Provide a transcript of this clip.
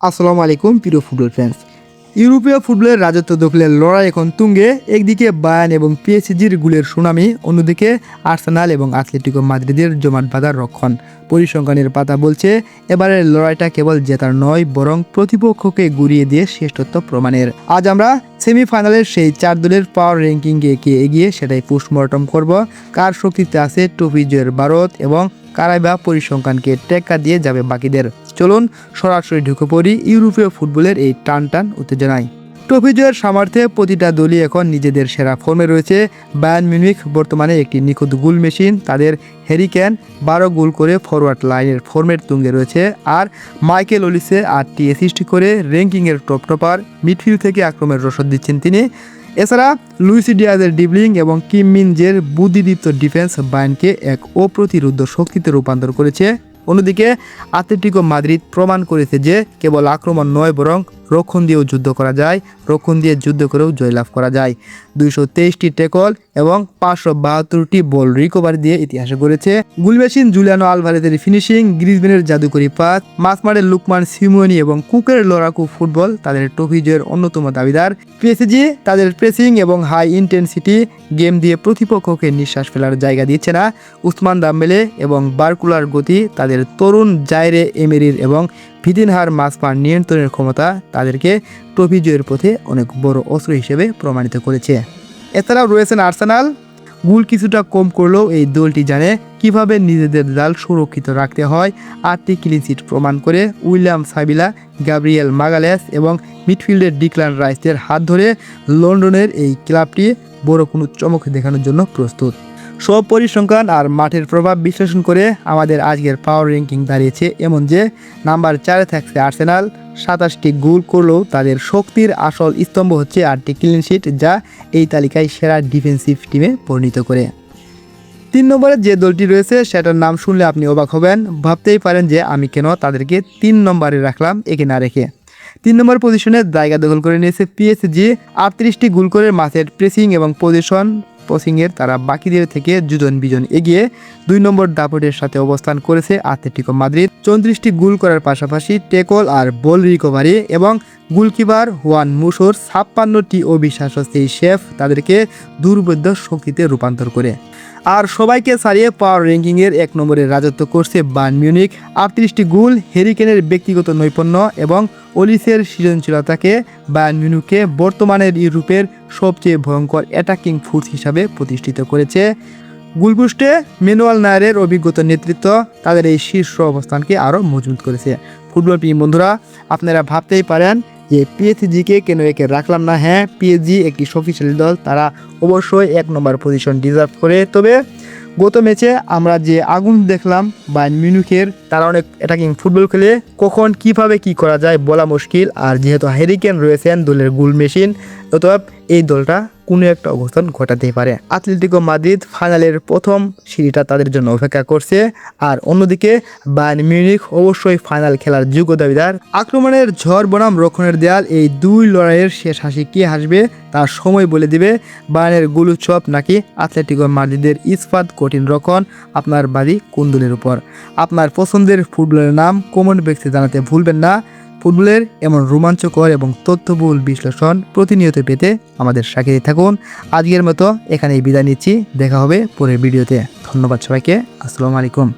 আসসালামু আলাইকুম প্রিয় ফুটবল ফ্যান্স। ইউরোপীয় ফুটবলের রাজত্ব দখলের লড়াই এখন তুঙ্গে। একদিকে বায়ার্ন এবং পিএসজির গুলের সুনামি, অন্যদিকে আর্সেনাল এবং অ্যাটলেটিকো মাদ্রিদের জমাট বাঁধার রক্ষণ। পরিসংখ্যানের পাতা বলছে এবারের লড়াইটা কেবল জেতার নয়, বরং প্রতিপক্ষকে গুড়িয়ে দিয়ে শ্রেষ্ঠত্ব প্রমাণের। আজ আমরা সেমিফাইনালের সেই 4 দলের পাওয়ার র্যাঙ্কিংয়ে কে এগিয়ে সেটাই পোস্টমর্টম করব। কার শক্তিতে আছে ট্রফি জয়ের ভারত এবং কারাই বা পরিসংখ্যানকে টেক্কা দিয়ে যাবে বাকিদের। চলুন সরাসরি ঢুকে পড়ি ইউরোপীয় ফুটবলের এই টান টান উত্তেজনায়। ট্রফি জয়ের সামর্থ্যে প্রতিটা দলই এখন নিজেদের সেরা ফর্মে রয়েছে। বায়ার্ন মিউনিখ বর্তমানে একটি নিখুঁত গোল মেশিন, তাদের হ্যারি কেন 12 গোল করে ফরওয়ার্ড লাইনের ফর্মের তুঙ্গে রয়েছে, আর মাইকেল ওলিসে 8টি অ্যাসিস্ট করে র্যাঙ্কিংয়ের টপার। মিডফিল্ড থেকে আক্রমণের রসদ দিচ্ছেন তিনি। এছাড়া লুইস ডিয়াজের ডিবলিং এবং কিম মিনজের বুদ্ধিদীপ্ত ডিফেন্স বায়ার্নকে এক অপ্রতিরোধ্য শক্তিতে রূপান্তর করেছে। অন্যদিকে অ্যাটলেটিকো মাদ্রিদ প্রমাণ করেছে যে কেবল আক্রমণ নয়, বরং রক্ষণ দিয়েও যুদ্ধ করা যায়, রক্ষণ দিয়ে যুদ্ধ করেও জয়লাভ করা যায়। 223টি ট্যাকল এবং 572টি বল রিকভারি দিয়ে ইতিহাসে গড়েছে। গোল মেশিন জুলিয়ানো আলভারেজের ফিনিশিং, গ্রিজম্যানের জাদুকরী পাস, মাঝমাঠের লুকমান সিমোনি এবং কুকের লড়াকু ফুটবল তাদের ট্রফি জয়ের অন্যতম দাবিদার। পিএসজি তাদের প্রেসিং এবং হাই ইন্টেন্সিটি গেম দিয়ে প্রতিপক্ষকে নিঃশ্বাস ফেলার জায়গা দিচ্ছে না। উসমান দাম্বেলে এবং বারকুলার গতি, তাদের তরুণ জায়রে এমেরির এবং ভিদিনহার মাঝমাঠ নিয়ন্ত্রণের ক্ষমতা তাদেরকে ট্রফি জয়ের পথে অনেক বড় অস্ত্র হিসেবে প্রমাণিত করেছে। এছাড়াও রয়েছেন আর্সেনাল। গোল কিছুটা কম করলেও এই দলটি জানে কিভাবে নিজেদের দল সুরক্ষিত রাখতে হয়। 8টি ক্লিন শিট প্রমাণ করে উইলিয়াম সাবিলা, গ্যাব্রিয়েল মাগালেস এবং মিডফিল্ডের ডিক্লান রাইসের হাত ধরে লন্ডনের এই ক্লাবটি বড় কোনো চমক দেখানোর জন্য প্রস্তুত। সব পরিসংখ্যান আর মাঠের প্রভাব বিশ্লেষণ করে আমাদের আজকের পাওয়ার র্যাঙ্কিং দাঁড়িয়েছে এমন যে নাম্বার 4-এ থাকছে আর্সেনাল। 27টি গোল করলেও তাদের শক্তির আসল স্তম্ভ হচ্ছে 8টি ক্লিন শিট, যা এই তালিকায় সেরা ডিফেন্সিভ টিমে পরিণত করে। 3 নম্বরে যে দলটি রয়েছে সেটার নাম শুনলে আপনি অবাক হবেন, ভাবতেই পারেন যে আমি কেন তাদেরকে 3 নম্বরে রাখলাম একে না রেখে। 3 নম্বর পজিশনে জায়গা দখল করে নিয়েছে পিএসজি। 38টি গোল করে মাঠের প্রেসিং এবং পজিশনের তারা বাকিদের থেকে বিজন এগিয়ে 2 নম্বর দাপটের সাথে অবস্থান করেছে অ্যাটলেটিকো মাদ্রিদ। 34টি গোল করার পাশাপাশি ট্যাকল আর বল রিকভারি এবং গোলকিপার হুয়ান মুসোর 56টি অবিশ্বাস্য সেই শেফ তাদেরকে দুর্বোধ্য শক্তিতে রূপান্তর করে। আর সবাইকে ছাড়িয়ে পাওয়ার র্যাঙ্কিংয়ের 1 নম্বরে রাজত্ব করছে বায়ার্ন মিউনিখ। 38টি গোল, হ্যারি কেনের ব্যক্তিগত নৈপুণ্য এবং ওলিসের সৃজনশীলতাকে বায়ার্ন মিউনিখকে বর্তমানের ইউরোপের সবচেয়ে ভয়ঙ্কর অ্যাটাকিং ফোর্স হিসাবে প্রতিষ্ঠিত করেছে। গোলপোস্টে ম্যানুয়েল নয়্যারের অভিজ্ঞতা নেতৃত্ব তাদের এই শীর্ষ অবস্থানকে আরও মজবুত করেছে। ফুটবল প্রিয় বন্ধুরা, আপনারা ভাবতেই পারেন যে পিএসজিকে কেন একে রাখলাম না। হ্যাঁ, পিএসজি একটি শক্তিশালী দল, তারা অবশ্যই 1 নম্বর পজিশন ডিজার্ভ করে। তবে গত ম্যাচে আমরা যে আগুন দেখলাম বায়ার্ন মিউনিখের, তারা অনেক অ্যাটাকিং ফুটবল খেলে, কখন কিভাবে কি করা যায় বলা মুশকিল। আর যেহেতু হ্যারি কেন রয়েছেন দলের গোল মেশিন, অতএব এই দলটা কোনো একটা অবস্থান ঘটাতেই পারে। অ্যাটলেটিকো মাদ্রিদ ফাইনালের প্রথম সিঁড়িটা তাদের জন্য অপেক্ষা করছে, আর অন্যদিকে বায়ার্ন মিউনিখ অবশ্যই ফাইনাল খেলার যোগ্য দাবিদার। আক্রমণের ঝড় বনাম রক্ষণের দেয়াল, এই 2 লড়াইয়ের শেষ হাসি কে হাসবে তার সময় বলে দিবে। বায়ার্নের গোল উৎসব নাকি অ্যাটলেটিকো মাদ্রিদের ইস্পাত কঠিন রক্ষণ? আপনার বাড়ি কোন দলের উপর? আপনার পছন্দের ফুটবলের নাম কমেন্ট বক্সে জানাতে ভুলবেন না। ফুটবলের এমন রোমাঞ্চকর এবং তথ্যবহুল বিশ্লেষণ প্রতিনিয়ত পেতে আমাদের সাথে থাকুন। আজকের মতো এখানেই বিদায় নিচ্ছি, দেখা হবে পরের ভিডিওতে। ধন্যবাদ সবাইকে, আসসালামু আলাইকুম।